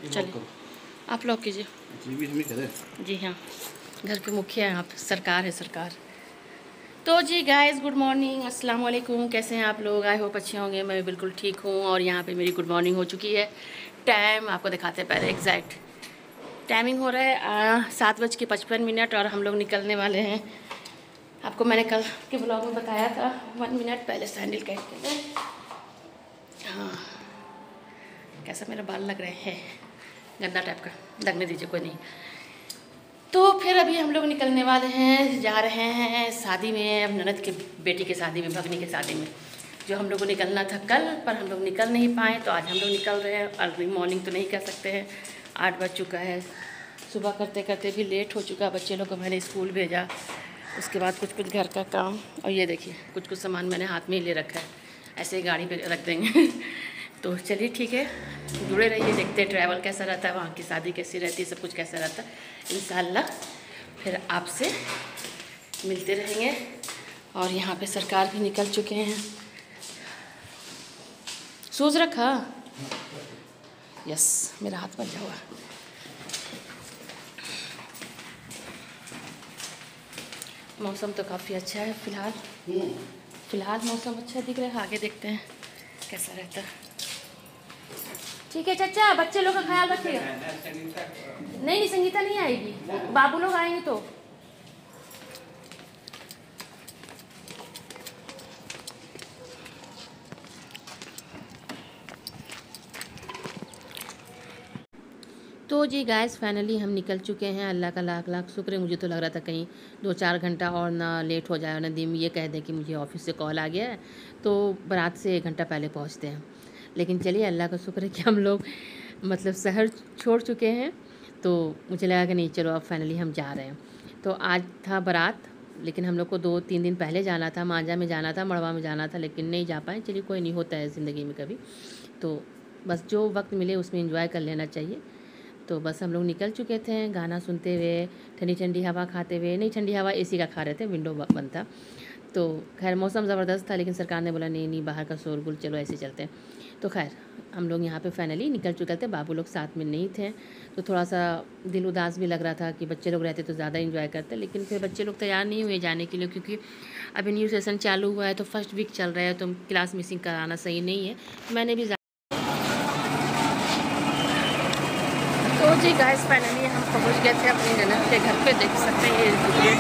चलिए आप लॉक कीजिए। जी हाँ, घर के मुखिया हैं आप, सरकार है सरकार। तो जी गाइस, गुड मॉर्निंग, अस्सलाम वालेकुम। कैसे हैं आप लोग? आई होप अच्छे होंगे। मैं बिल्कुल ठीक हूँ और यहाँ पे मेरी गुड मॉर्निंग हो चुकी है। टाइम आपको दिखाते हैं पहले, एग्जैक्ट टाइमिंग हो रहा है 7:55 और हम लोग निकलने वाले हैं। आपको मैंने कल के ब्लॉग में बताया था। 1 मिनट पहले सैंडल कट के लिए। हाँ, कैसा मेरा बाल लग रहे हैं, गंदा टाइप का, लगने दीजिए, कोई नहीं। तो फिर अभी हम लोग निकलने वाले हैं, जा रहे हैं शादी में, अब ननद के बेटी के शादी में, भगनी के शादी में, जो हम लोग को निकलना था कल, पर हम लोग निकल नहीं पाए, तो आज हम लोग निकल रहे हैं। अर्ली मॉर्निंग तो नहीं कह सकते हैं, 8 बज चुका है। सुबह करते करते भी लेट हो चुका। बच्चे लोग को मैंने स्कूल भेजा, उसके बाद कुछ कुछ घर का काम, और ये देखिए कुछ कुछ सामान मैंने हाथ में ही ले रखा है, ऐसे ही गाड़ी पे रख देंगे। तो चलिए ठीक है, जुड़े रहिए, देखते हैं ट्रैवल कैसा रहता है, वहाँ की शादी कैसी रहती है, सब कुछ कैसा रहता है। इंशाल्लाह फिर आपसे मिलते रहेंगे। और यहाँ पे सरकार भी निकल चुके हैं। शूज़ रखा? यस, मेरा हाथ बंधा हुआ। मौसम तो काफ़ी अच्छा है फ़िलहाल मौसम अच्छा दिख रहा है। आगे देखते हैं कैसा रहता है। ठीक है चाचा, बच्चे लोग का ख्याल रखिएगा। नहीं, संगीता नहीं आएगी, बाबू लोग आएंगे तो। तो जी गाइस, फाइनली हम निकल चुके हैं। अल्लाह का लाख लाख शुक्र है। मुझे तो लग रहा था कहीं 2-4 घंटा और ना लेट हो जाए और ना दिन ये कह दें कि मुझे ऑफिस से कॉल आ गया है, तो बारात से 1 घंटा पहले पहुंचते हैं। लेकिन चलिए, अल्लाह का शुक्र है कि हम लोग मतलब शहर छोड़ चुके हैं। तो मुझे लगा कि नहीं, चलो अब फाइनली हम जा रहे हैं। तो आज था बारात, लेकिन हम लोग को 2-3 दिन पहले जाना था। मांझा में जाना था, मड़वा में जाना था, लेकिन नहीं जा पाए। चलिए कोई नहीं, होता है ज़िंदगी में कभी। तो बस जो वक्त मिले उसमें एंजॉय कर लेना चाहिए। तो बस हम लोग निकल चुके थे, गाना सुनते हुए, ठंडी ठंडी हवा खाते हुए। नहीं, ठंडी हवा एसी का खा रहे थे, विंडो बंद था। तो खैर मौसम ज़बरदस्त था, लेकिन सरकार ने बोला नहीं नहीं, बाहर का शोरगुल, चलो ऐसे चलते हैं। तो खैर हम लोग यहाँ पे फाइनली निकल चुके थे। बाबू लोग साथ में नहीं थे, तो थोड़ा सा दिल उदास भी लग रहा था कि बच्चे लोग रहते तो ज़्यादा इंजॉय करते। लेकिन फिर बच्चे लोग तैयार नहीं हुए जाने के लिए, क्योंकि अभी न्यू सेशन चालू हुआ है, तो फर्स्ट वीक चल रहा है, तो क्लास मिसिंग कराना सही नहीं है। मैंने भी तो जी गाइस, फाइनली हम पहुंच गए थे अपनी ननद के घर पे। देख सकते हैं ये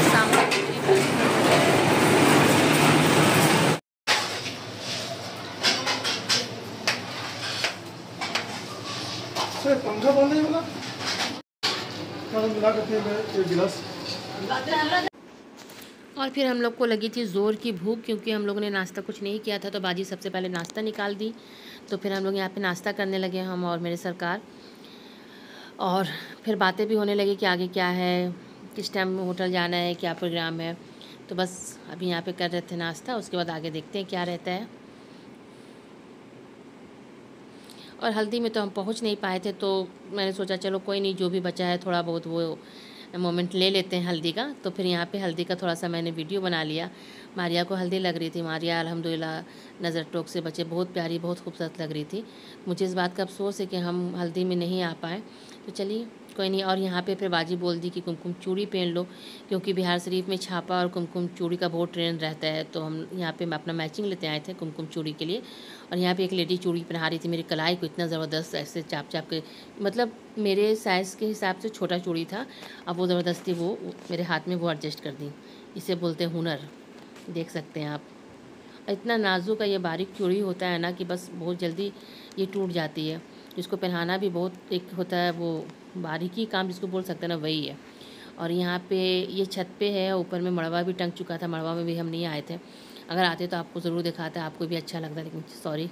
सामने पंखा बंद नहीं वाला मिला के गिलास। और फिर हम लोग को लगी थी ज़ोर की भूख, क्योंकि हम लोगों ने नाश्ता कुछ नहीं किया था। तो बाजी सबसे पहले नाश्ता निकाल दी। तो फिर हम लोग यहाँ पे नाश्ता करने लगे, हम और मेरे सरकार। और फिर बातें भी होने लगी कि आगे क्या है, किस टाइम होटल जाना है, क्या प्रोग्राम है। तो बस अभी यहाँ पे कर रहे थे नाश्ता, उसके बाद आगे देखते हैं क्या रहता है। और हल्दी में तो हम पहुँच नहीं पाए थे, तो मैंने सोचा चलो कोई नहीं, जो भी बचा है थोड़ा बहुत वो मोमेंट ले लेते हैं हल्दी का। तो फिर यहाँ पे हल्दी का थोड़ा सा मैंने वीडियो बना लिया। मारिया को हल्दी लग रही थी। मारिया अल्हम्दुलिल्लाह नज़र टोक से बचे, बहुत प्यारी, बहुत खूबसूरत लग रही थी। मुझे इस बात का अफसोस है कि हम हल्दी में नहीं आ पाए, तो चलिए कोई नहीं। और यहाँ पे फिर बाजी बोल दी कि कुमकुम चूड़ी पहन लो, क्योंकि बिहार शरीफ में छापा और कुमकुम चूड़ी का बहुत ट्रेंड रहता है। तो हम यहाँ पे अपना मैचिंग लेते आए थे कुमकुम चूड़ी के लिए। और यहाँ पे एक लेडी चूड़ी पहना रही थी मेरी कलाई को, इतना ज़बरदस्त, ऐसे चाप चाप के, मतलब मेरे साइज़ के हिसाब से छोटा चूड़ी था। अब वो ज़बरदस्ती वो मेरे हाथ में वो एडजस्ट कर दी। इसे बोलते हैं हुनर, देख सकते हैं आप। इतना नाजुक का ये बारीक चूड़ी होता है ना कि बस बहुत जल्दी ये टूट जाती है। जिसको पहनाना भी बहुत एक होता है, वो बारीकी काम जिसको बोल सकते हैं ना, वही है। और यहाँ पे ये छत पे है, ऊपर में मड़वा भी टंग चुका था। मड़वा में भी हम नहीं आए थे, अगर आते तो आपको ज़रूर दिखाते, आपको भी अच्छा लगता, लेकिन सॉरी।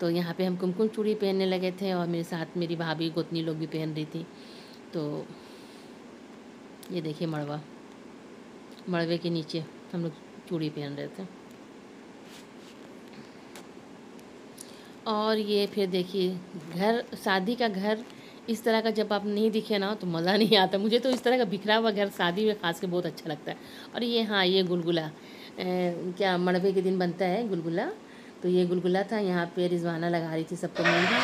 तो यहाँ पे हम कुमकुम चूड़ी पहनने लगे थे, और मेरे साथ मेरी भाभी गोतनी लोग भी पहन रही थी। तो ये देखिए मड़वा, मड़वे के नीचे हम लोग चूड़ी पहन रहे थे। और ये फिर देखिए घर, शादी का घर इस तरह का जब आप नहीं दिखे ना तो मज़ा नहीं आता। मुझे तो इस तरह का बिखरा हुआ घर शादी में ख़ास के बहुत अच्छा लगता है। और ये हाँ, ये गुलगुला क्या मड़वे के दिन बनता है गुलगुला, तो ये गुलगुला था। यहाँ पे रिजवाना लगा रही थी सबको मेहंदी।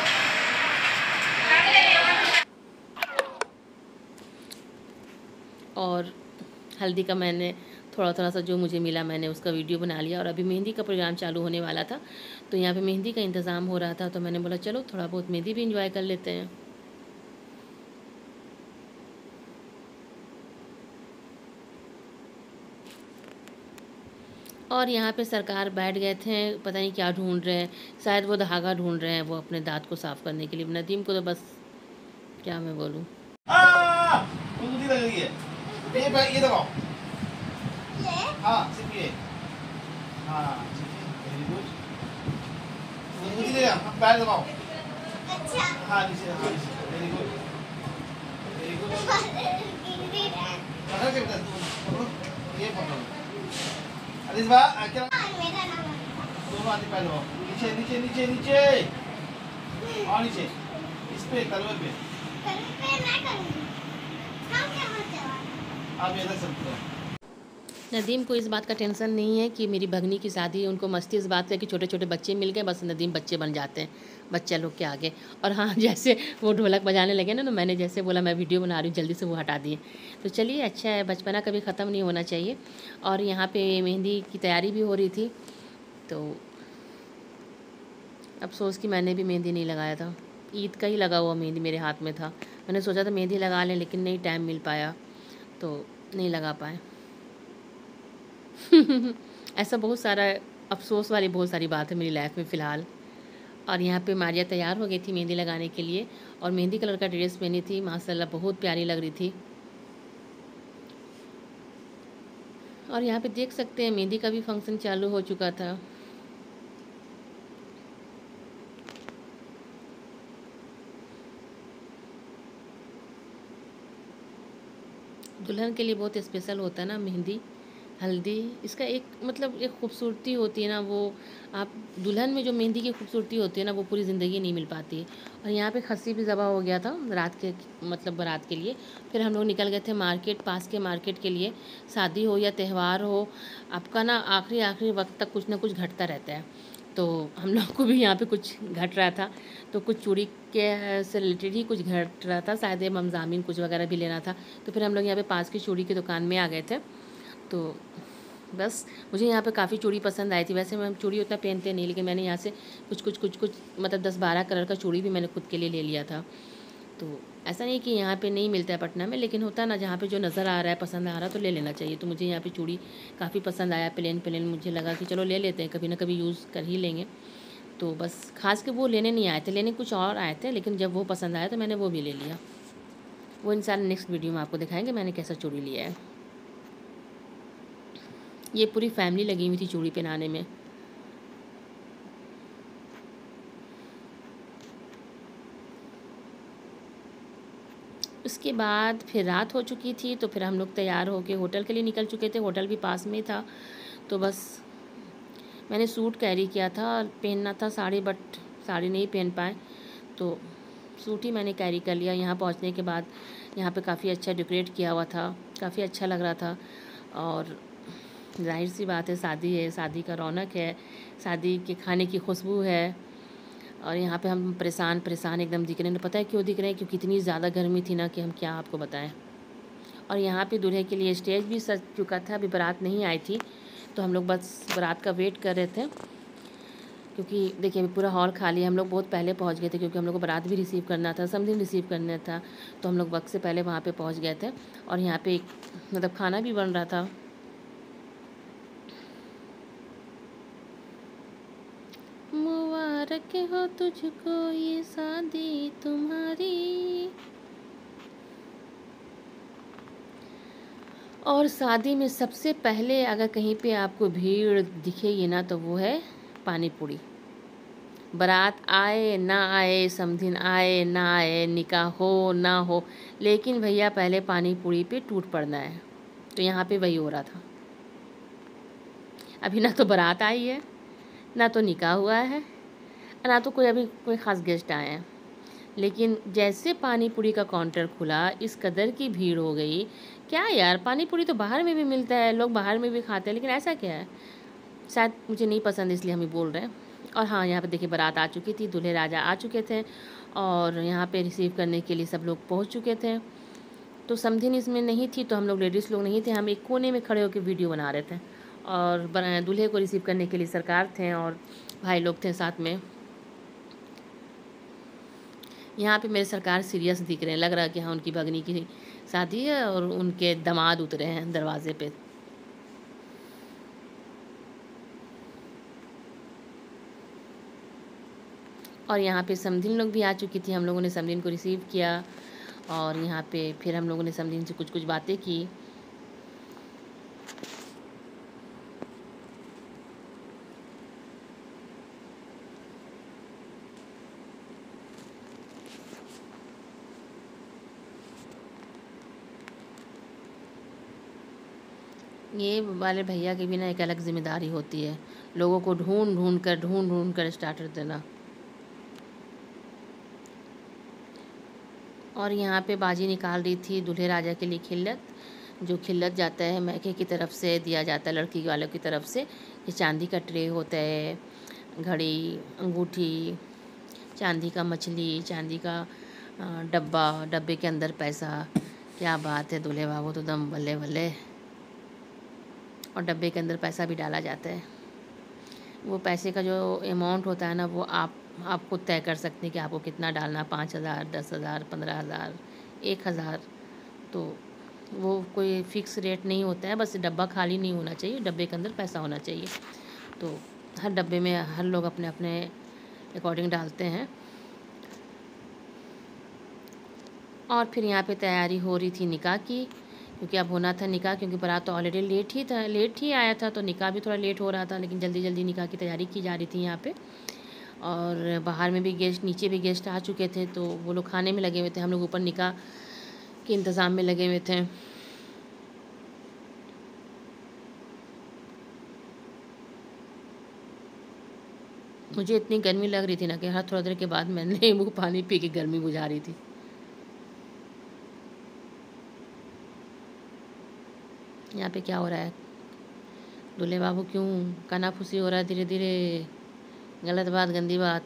और हल्दी का मैंने थोड़ा थोड़ा सा जो मुझे मिला मैंने उसका वीडियो बना लिया। और अभी मेहंदी का प्रोग्राम चालू होने वाला था, तो यहाँ पे मेहंदी का इंतज़ाम हो रहा था, तो मैंने बोला चलो थोड़ा बहुत मेहंदी भी इंजॉय कर लेते हैं। और यहाँ पे सरकार बैठ गए थे, पता नहीं क्या ढूंढ रहे हैं, शायद वो धागा ढूंढ रहे हैं वो अपने दांत को साफ़ करने के लिए। नदीम को तो बस क्या मैं बोलूँ। गुदगुदी लग रही है। ये दबाओ। हाँ सिर्फ ये। हाँ वेरी गुड। गुदगुदी ले हम पैर दबाओ। अच्छा। हाँ नीचे वेरी गुड वेरी गुड। पकड़ के पकड़ो ये पकड़ो। अलिस्बा क्या मेरा नाम दोनों हाथ पैर दबाओ। नीचे नीचे नीचे नीचे और नीचे इस पे तलवे पे मैं करूँगी। हम क्या होते हैं आप इधर चलते हैं। नदीम को इस बात का टेंशन नहीं है कि मेरी भगनी की शादी है। उनको मस्ती इस बात है कि छोटे छोटे बच्चे मिल गए, बस नदीम बच्चे बन जाते हैं बच्चा लोग के आगे। और हाँ, जैसे वो ढोलक बजाने लगे ना, तो मैंने जैसे बोला मैं वीडियो बना रही हूँ, जल्दी से वो हटा दिए। तो चलिए अच्छा है, बचपना कभी ख़त्म नहीं होना चाहिए। और यहाँ पे मेहंदी की तैयारी भी हो रही थी, तो अफसोस कि मैंने भी मेहंदी नहीं लगाया था। ईद का ही लगा हुआ मेहंदी मेरे हाथ में था। मैंने सोचा था मेहंदी लगा लें, लेकिन नहीं टाइम मिल पाया, तो नहीं लगा पाए। ऐसा बहुत सारा अफ़सोस वाली बहुत सारी बात है मेरी लाइफ में फ़िलहाल। और यहाँ पे मारिया तैयार हो गई थी मेहंदी लगाने के लिए, और मेहंदी कलर का ड्रेस पहनी थी, माशाल्लाह बहुत प्यारी लग रही थी। और यहाँ पे देख सकते हैं मेहंदी का भी फंक्शन चालू हो चुका था। दुल्हन के लिए बहुत स्पेशल होता है ना मेहंदी, हल्दी। इसका एक मतलब एक खूबसूरती होती है ना, वो आप दुल्हन में जो मेहंदी की खूबसूरती होती है ना, वो पूरी ज़िंदगी नहीं मिल पाती है। और यहाँ पे खस्सी भी ज़बह हो गया था रात के मतलब बारात के लिए। फिर हम लोग निकल गए थे मार्केट, पास के मार्केट के लिए। शादी हो या त्यौहार हो, आपका ना आखिरी आखिरी वक्त तक कुछ ना कुछ घटता रहता है। तो हम लोग को भी यहाँ पे कुछ घट रहा था, तो कुछ चूड़ी के से रिलेटेड ही कुछ घट रहा था, शायद ममजामीन कुछ वगैरह भी लेना था। तो फिर हम लोग यहाँ पे पास की चूड़ी की दुकान में आ गए थे। तो बस मुझे यहाँ पे काफ़ी चूड़ी पसंद आई थी। वैसे मैं चूड़ी उतना पहनते नहीं, लेकिन मैंने यहाँ से कुछ मतलब 10-12 कलर का चूड़ी भी मैंने खुद के लिए ले लिया था। तो ऐसा नहीं कि यहाँ पे नहीं मिलता है पटना में, लेकिन होता है ना जहाँ पे जो नज़र आ रहा है पसंद आ रहा है तो ले लेना चाहिए। तो मुझे यहाँ पे चूड़ी काफ़ी पसंद आया, प्लेन प्लेन मुझे लगा कि चलो ले लेते हैं, कभी ना कभी यूज़ कर ही लेंगे। तो बस खास के वो लेने नहीं आए थे, लेने कुछ और आए थे, लेकिन जब वो पसंद आया तो मैंने वो भी ले लिया। वो इंसान नेक्स्ट वीडियो में आपको दिखाएंगे मैंने कैसा चूड़ी लिया है। ये पूरी फैमिली लगी हुई थी चूड़ी पहनाने में। उसके बाद फिर रात हो चुकी थी, तो फिर हम लोग तैयार होके होटल के लिए निकल चुके थे। होटल भी पास में था, तो बस मैंने सूट कैरी किया था, पहनना था साड़ी, बट साड़ी नहीं पहन पाए, तो सूट ही मैंने कैरी कर लिया। यहाँ पहुँचने के बाद यहाँ पे काफ़ी अच्छा डेकोरेट किया हुआ था, काफ़ी अच्छा लग रहा था। और जाहिर सी बात है, शादी है, शादी का रौनक है, शादी के खाने की खुशबू है। और यहाँ पे हम परेशान परेशान एकदम दिख रहे हैं। पता है क्यों दिख रहे हैं? क्योंकि इतनी ज़्यादा गर्मी थी ना कि हम क्या आपको बताएं। और यहाँ पे दूल्हे के लिए स्टेज भी सज चुका था, अभी बारात नहीं आई थी, तो हम लोग बस बारात का वेट कर रहे थे। क्योंकि देखिए अभी पूरा हॉल खाली है। हम लोग बहुत पहले पहुँच गए थे, क्योंकि हम लोग को बारात भी रिसीव करना था, समथिंग रिसीव करना था, तो हम लोग वक्त से पहले वहाँ पर पहुँच गए थे। और यहाँ पर मतलब खाना भी बन रहा था। मुबारक हो तुझको ये शादी तुम्हारी। और शादी में सबसे पहले अगर कहीं पे आपको भीड़ दिखेगी ना, तो वो है पानी पूरी। बारात आए ना आए, समधिन आए ना आए, निकाह हो ना हो, लेकिन भैया पहले पानी पूरी पे टूट पड़ना है। तो यहाँ पे वही हो रहा था। अभी ना तो बारात आई है, ना तो निकाह हुआ है, ना तो कोई अभी कोई ख़ास गेस्ट आए हैं। लेकिन जैसे पानी पूरी का काउंटर खुला, इस कदर की भीड़ हो गई। क्या यार, पानी पूरी तो बाहर में भी मिलता है, लोग बाहर में भी खाते हैं, लेकिन ऐसा क्या है? शायद मुझे नहीं पसंद इसलिए हम ही बोल रहे हैं। और हाँ, यहाँ पे देखिए बारात आ चुकी थी, दूल्हे राजा आ चुके थे और यहाँ पे रिसीव करने के लिए सब लोग पहुँच चुके थे। तो समधिन इसमें नहीं थी, तो हम लोग लेडीज़ लोग नहीं थे, हम एक कोने में खड़े होकर वीडियो बना रहे थे। और दूल्हे को रिसीव करने के लिए सरकार थे और भाई लोग थे साथ में। यहाँ पे मेरे सरकार सीरियस दिख रहे हैं, लग रहा है कि हाँ उनकी भगनी की शादी है और उनके दामाद उतरे हैं दरवाजे पे। और यहाँ पे समधिन लोग भी आ चुकी थी, हम लोगों ने समधिन को रिसीव किया और यहाँ पे फिर हम लोगों ने समधिन से कुछ कुछ बातें की। ये वाले भैया की भी ना एक अलग जिम्मेदारी होती है, लोगों को ढूंढ ढूंढ कर स्टार्टर देना। और यहाँ पे बाजी निकाल रही थी दूल्हे राजा के लिए खिल्लत, जो खिल्लत जाता है मैके की तरफ से दिया जाता है लड़की वालों की तरफ से। ये चांदी का ट्रे होता है, घड़ी, अंगूठी, चांदी का मछली, चांदी का डब्बा, डब्बे के अंदर पैसा। क्या बात है दूल्हे बाबू, तो दम बल्ले बल्ले। और डब्बे के अंदर पैसा भी डाला जाता है। वो पैसे का जो अमाउंट होता है ना, वो आप खुद तय कर सकते हैं कि आपको कितना डालना, 5,000, 10,000, 15,000, 1,000। तो वो कोई फ़िक्स रेट नहीं होता है, बस डब्बा खाली नहीं होना चाहिए, डब्बे के अंदर पैसा होना चाहिए। तो हर डब्बे में हर लोग अपने अपने अकॉर्डिंग डालते हैं। और फिर यहाँ पे तैयारी हो रही थी निकाह की, क्योंकि अब होना था निकाह, क्योंकि बारात तो ऑलरेडी लेट ही आया था, तो निकाह भी थोड़ा लेट हो रहा था। लेकिन जल्दी जल्दी निकाह की तैयारी की जा रही थी यहाँ पे। और बाहर में भी गेस्ट, नीचे भी गेस्ट आ चुके थे, तो वो लोग खाने में लगे हुए थे, हम लोग ऊपर निकाह के इंतज़ाम में लगे हुए थे। मुझे इतनी गर्मी लग रही थी ना कि हर थोड़ा देर के बाद मैंने नींबू पानी पी के गर्मी बुझा रही थी। यहाँ पे क्या हो रहा है, दूल्हे बाबू क्यों कानाफूसी हो रहा है धीरे धीरे, गलत बात, गंदी बात।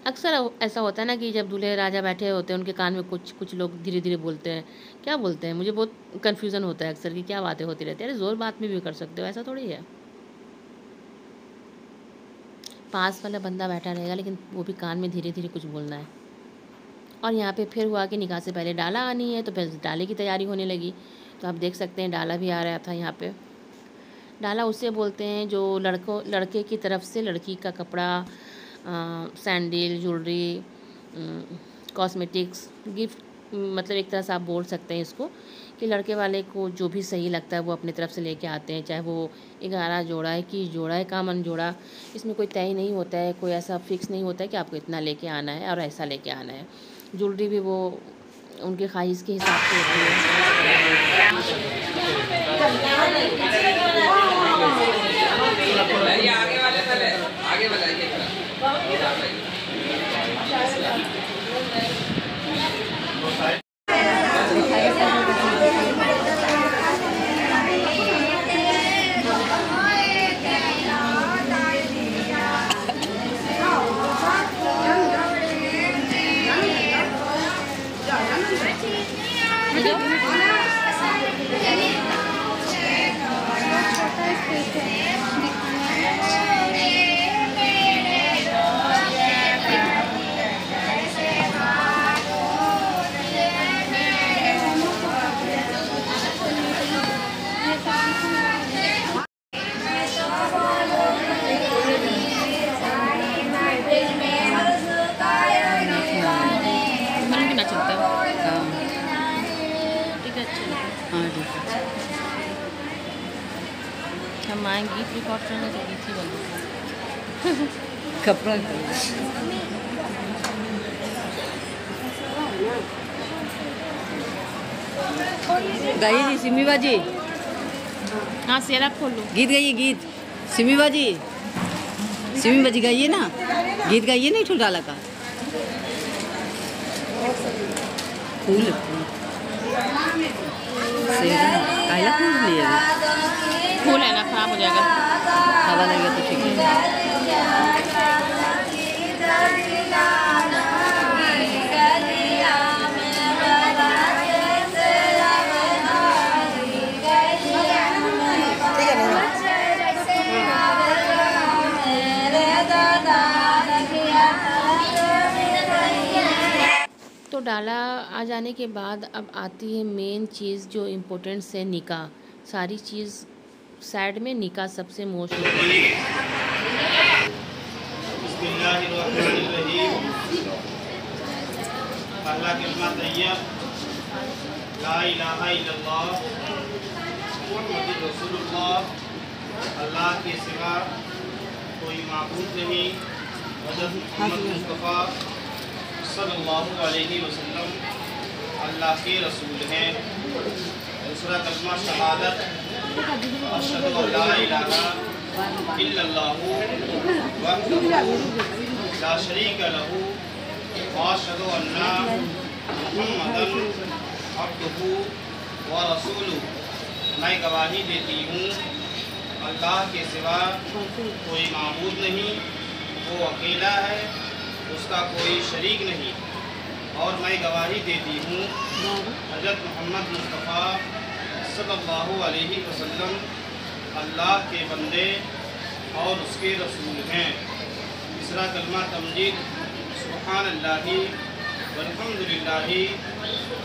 अक्सर ऐसा होता है ना कि जब दूल्हे राजा बैठे होते हैं, उनके कान में कुछ लोग धीरे धीरे बोलते हैं। क्या बोलते हैं, मुझे बहुत कन्फ्यूज़न होता है अक्सर कि क्या बातें होती रहती है। अरे ज़ोर बात में भी कर सकते हो, ऐसा थोड़ी है। पास वाला बंदा बैठा रहेगा, लेकिन वो भी कान में धीरे धीरे कुछ बोलना है। और यहाँ पे फिर हुआ कि निकाह से पहले डाला आनी है, तो फिर डाले की तैयारी होने लगी। तो आप देख सकते हैं डाला भी आ रहा था यहाँ पे। डाला उसे बोलते हैं जो लड़के की तरफ से लड़की का कपड़ा, सैंडल, ज्वेलरी, कॉस्मेटिक्स, गिफ्ट, मतलब एक तरह से आप बोल सकते हैं इसको कि लड़के वाले को जो भी सही लगता है वो अपनी तरफ से लेके आते हैं। चाहे वो 11 जोड़ा है, 21 जोड़ा है, का मन जोड़ा, इसमें कोई तय नहीं होता है, कोई ऐसा फिक्स नहीं होता है कि आपको इतना लेके आना है और ऐसा लेके आना है। ज्वेलरी भी वो उनके ख्वाहिश के हिसाब से होती है। आगे बताइए। हम आए गीत रिकॉर्ड करने, तो गीत ही बोल कपड़ा गाइए जी, सिमी बाजी। हाँ, सेरा खोल लो, गीत गाइए, गीत सिमी बाजी। सिमी बाजी गाइए ना, गीत गाइए ना ठुल डाला का। फूल काला फूल लिए फूल है ना, खराब हो जाएगा। हवा लगेगा तो ठीक है। तो डाला आ जाने के बाद अब आती है मेन चीज़ जो इम्पोर्टेंस है, निकाह। सारी चीज़ साइड में, निकाह सबसे मोस्ट बिस्मिल्लाहिर्रहमानिर्रहीम। पहला कलमा तैयब, ला इलाहा इल्लल्लाह मुहम्मदुर रसूलुल्लाह। अल्लाह के सिवा कोई माबूद नहीं, हज़रत मोहम्मद मुस्तफ़ा सल्लल्लाहु अलैहि वसल्लम अल्लाह के रसूल हैं। दूसरा कलमा शहादत, अशहदु अल्ला इलाहा इल्लल्लाहु वहदहु ला शरीका लहू व अशहदु अन्ना मुहम्मदन अब्दुहु व रसूलुहु। मैं गवाही देती हूँ अल्लाह के सिवा कोई माबूद नहीं, वो अकेला है, उसका कोई शरीक नहीं। और मैं गवाही देती हूँ हज़रत मोहम्मद मुस्तफ़ा सल्लल्लाहु अलैहि वसल्लम अल्लाह के बंदे और उसके रसूल हैं। तीसरा कलमा तमजीद, सुब्हानल्लाहि वल्हम्दुलिल्लाहि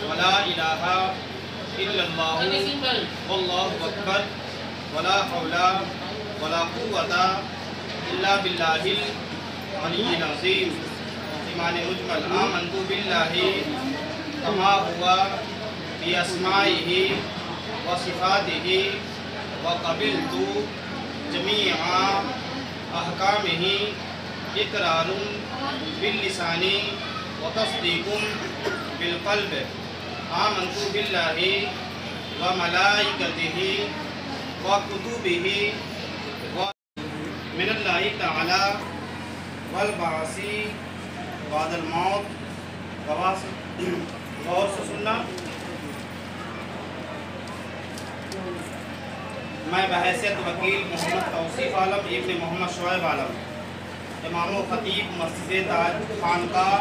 वला इलाहा इल्लल्लाहु वल्लाहु अकबर वला हौला वला कुव्वता इल्ला बिल्लाहिल अलिय्यिल अज़ीम। ईमान मुजमल, आमन्तु बिल्लाहि कमा हुआ बि अस्माइहि व सिफ़ातिहि व क़बिलतु जमीअ अहकामिहि इक़रारुन बिल लिसानी व तस्दीकुन बिल क़ल्ब। आमन्तु बिल्लाहि व मलाइकतिहि व कुतुबिहि व मिनल्लाहि तआला वल बासी बादल मौत। गौर से सुनना। मैं बहैसियत वकील मोहम्मद तौसीफ़ आलम इब्न मोहम्मद शुएब आलम, इमाम ख़तीब मस्जिद ताज खानकाह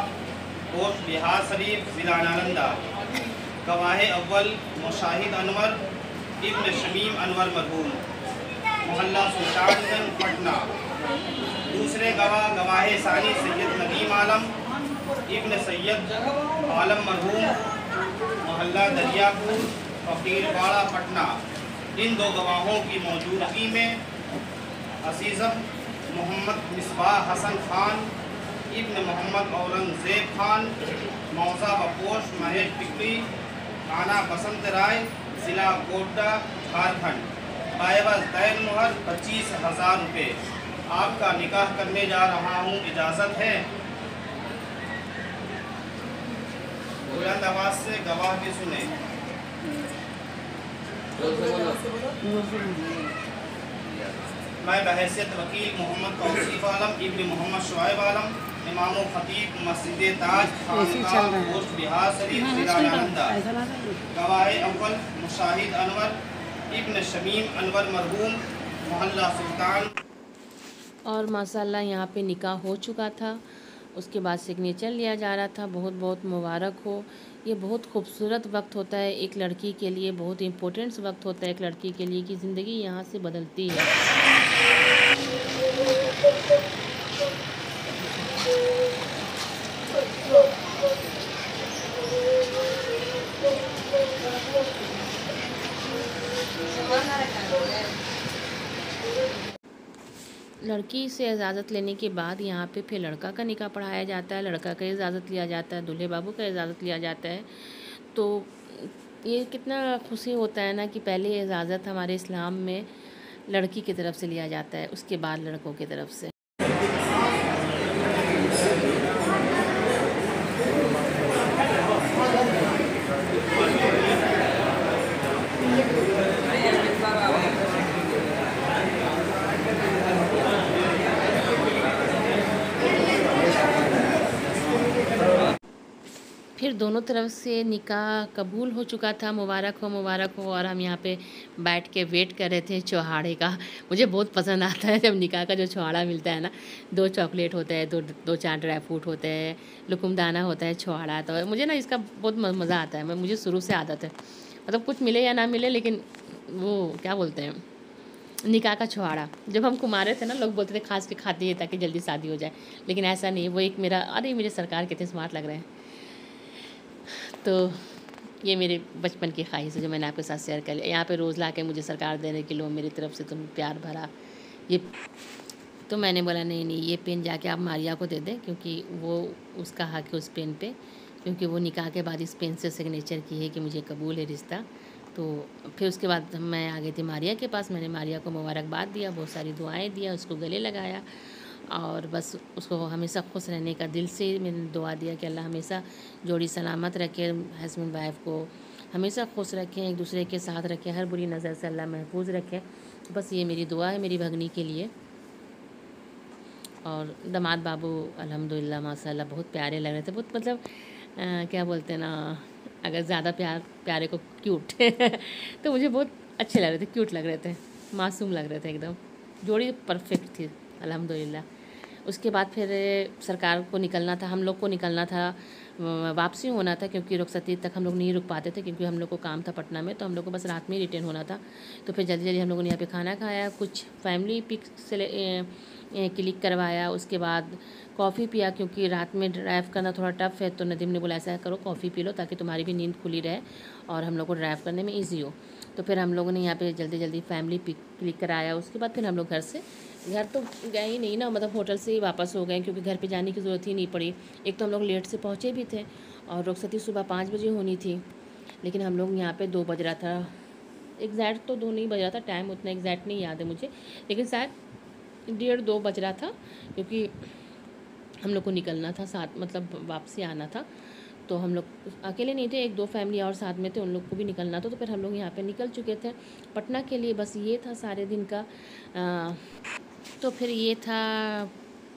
पोस्ट बिहार शरीफ ज़िला नालंदा, गवाह अव्वल मुशाहिद अनवर इब्न शमीम अनवर मरहूम, मोहल्ला सुल्तानगंज पटना। दूसरे गवाह गवाह सानी सैयद नदीम आलम इब्न सैयद आलम मरहूम, मोहल्ला दरियापुर फ़कीरपाड़ा पटना। इन दो गवाहों की मौजूदगी में असीज़म मोहम्मद मिसबाह हसन खान इब्न मोहम्मद औरंगज़ेब खान, मौज़ा बपोश महेश टिकरी, थाना बसंत राय, ज़िला गोड्डा झारखंड। बायबस दैन मुहर 25,000 रुपये। आपका निकाह करने जा रहा हूँ, इजाज़त है? बुलंद आवाज़ से गवाह भी सुने। मैं बहैसियत वकील मोहम्मद तौसीफ़ आलम इब्न मोहम्मद शुएब आलम, इमाम ख़तीब मस्जिद ताज खानकाह पोस्ट बिहार शरीफ ज़िला नालंदा, गवाह अव्वल मुशाहिद अनवर इब्न शमीम अनवर मरहूम, मोहल्ला सुल्तान। और माशाल्लाह यहाँ पे निकाह हो चुका था। उसके बाद सिग्नेचर लिया जा रहा था। बहुत बहुत मुबारक हो। ये बहुत खूबसूरत वक्त होता है एक लड़की के लिए, बहुत इम्पोर्टेंट वक्त होता है एक लड़की के लिए कि ज़िंदगी यहाँ से बदलती है। लड़की से इजाज़त लेने के बाद यहाँ पे फिर लड़का का निकाह पढ़ाया जाता है, लड़का का इजाज़त लिया जाता है, दूल्हे बाबू का इजाज़त लिया जाता है। तो ये कितना खुशी होता है ना कि पहले इजाज़त हमारे इस्लाम में लड़की की तरफ से लिया जाता है, उसके बाद लड़कों की तरफ से। दोनों तरफ से निकाह कबूल हो चुका था, मुबारक हो। और हम यहाँ पे बैठ के वेट कर रहे थे चौहाड़े का। मुझे बहुत पसंद आता है जब निकाह का जो चौहाड़ा मिलता है ना, 2 चॉकलेट होते हैं, दो 4 ड्राई फ्रूट होते हैं, लुकुमदाना होता है, चौहाड़ा। तो मुझे ना इसका बहुत मज़ा आता है। मुझे शुरू से आदत है, मतलब कुछ मिले या ना मिले, लेकिन वो क्या बोलते हैं, निकाह का छुहाड़ा। जब हम कुमारे थे ना, लोग बोलते थे खास के खाती है ताकि जल्दी शादी हो जाए, लेकिन ऐसा नहीं। वो एक मेरा, अरे मेरे सरकार कितने स्मार्ट लग रहे हैं। तो ये मेरे बचपन की ख्वाहिश है जो मैंने आपके साथ शेयर कर लिया। यहाँ पे रोज़ ला के मुझे सरकार देने के लिए मेरी तरफ से तुम प्यार भरा ये। तो मैंने बोला नहीं, ये पेन जाके आप मारिया को दे दें, क्योंकि वो उसका हक है उस पेन पे, क्योंकि वो निकाह के बाद इस पेन से सिग्नेचर की है कि मुझे कबूल है रिश्ता। तो फिर उसके बाद मैं आ गई थी मारिया के पास। मैंने मारिया को मुबारकबाद दिया, बहुत सारी दुआएं दिया, उसको गले लगाया, और बस उसको हमेशा खुश रहने का दिल से मैंने दुआ दिया कि अल्लाह हमेशा जोड़ी सलामत रखे, हस्बैंड वाइफ को हमेशा खुश रखें, एक दूसरे के साथ रखें, हर बुरी नज़र से अल्लाह महफूज रखे। बस ये मेरी दुआ है मेरी भगनी के लिए। और दामाद बाबू अल्हम्दुलिल्लाह माशाल्लाह बहुत प्यारे लग रहे थे, बहुत मतलब क्या बोलते हैं ना, अगर ज़्यादा प्यारे को क्यूट तो मुझे बहुत अच्छे लग रहे थे, क्यूट लग रहे थे, मासूम लग रहे थे एकदम। जोड़ी परफेक्ट थी अल्हम्दुलिल्लाह। उसके बाद फिर सरकार को निकलना था, हम लोग को निकलना था, वापसी होना था, क्योंकि रुखसती तक हम लोग नहीं रुक पाते थे, क्योंकि हम लोग को काम था पटना में, तो हम लोग को बस रात में ही रिटर्न होना था। तो फिर जल्दी हम लोगों ने यहाँ पे खाना खाया, कुछ फैमिली पिक क्लिक करवाया, उसके बाद कॉफ़ी पिया, क्योंकि रात में ड्राइव करना थोड़ा टफ है। तो नदीम ने बोला ऐसा करो कॉफ़ी पी लो ताकि तुम्हारी भी नींद खुली रहे और हम लोग को ड्राइव करने में ईजी हो। तो फिर हम लोगों ने यहाँ पे जल्दी फैमिली पिक क्लिक कराया। उसके बाद फिर हम लोग घर तो गए ही नहीं ना, मतलब होटल से ही वापस हो गए, क्योंकि घर पे जाने की ज़रूरत ही नहीं पड़ी। एक तो हम लोग लेट से पहुँचे भी थे, और रुखसती सुबह 5 बजे होनी थी, लेकिन हम लोग यहाँ पे 2 बज रहा था। एग्जैक्ट तो 2 नहीं बज रहा था, टाइम उतना एग्जैक्ट नहीं याद है मुझे, लेकिन शायद 1:30-2 बज रहा था, क्योंकि हम लोग को निकलना था साथ, मतलब वापसी आना था। तो हम लोग अकेले नहीं थे, 1-2 फैमिली और साथ में थे, उन लोग को भी निकलना था। तो फिर हम लोग यहाँ पे निकल चुके थे पटना के लिए। बस ये था सारे दिन का तो फिर ये था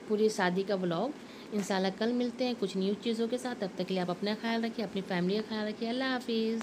पूरी शादी का व्लॉग। इंशाल्लाह कल मिलते हैं कुछ न्यू चीज़ों के साथ। तब तक के लिए आप अपना ख्याल रखिए, अपनी फैमिली का ख्याल रखिए। अल्लाह हाफिज़।